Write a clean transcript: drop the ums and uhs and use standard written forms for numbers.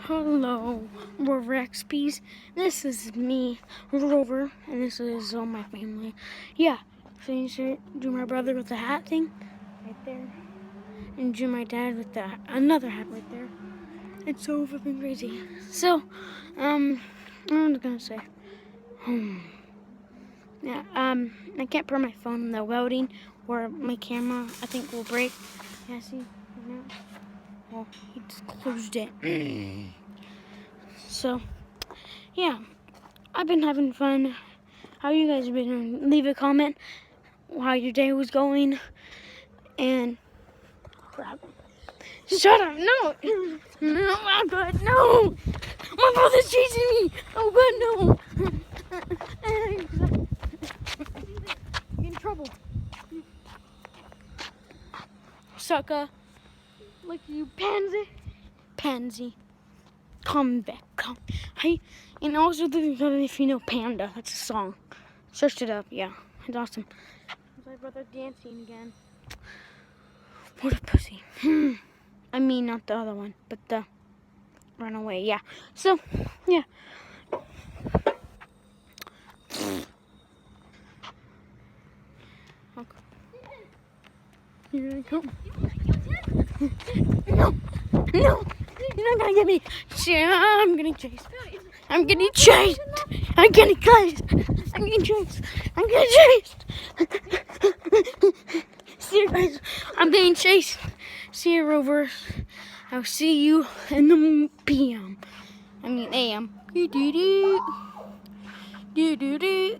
Hello, Rover XPs. This is me, Rover, and this is all my family. Yeah, so you should do my brother with the hat thing right there, and do my dad with the another hat right there. It's so flipping crazy. So, what was I gonna say? Yeah, I can't put my phone in the welding, or my camera I think will break. Yeah, see, now. Well, he just closed it. So, yeah, I've been having fun. How you guys been? Leave a comment how your day was going. And crap. Shut up! No, no, my God, no! My brother's chasing me. Oh God, no! Get in trouble, sucker! Look, you pansy. Come back, come. Hey, and also if you know Panda, that's a song. Searched it up, yeah, it's awesome. My brother dancing again. What a pussy. I mean, not the other one, but the runaway, yeah. So, yeah. Okay. Here I come. No, no, you're not gonna get me. I'm getting chased. I'm getting chased. I'm getting chased. I'm getting chased. I'm getting chased. See you guys. I'm getting chased. See you, Rover. I'll see you in the PM. I mean AM. Do do do. Do do do.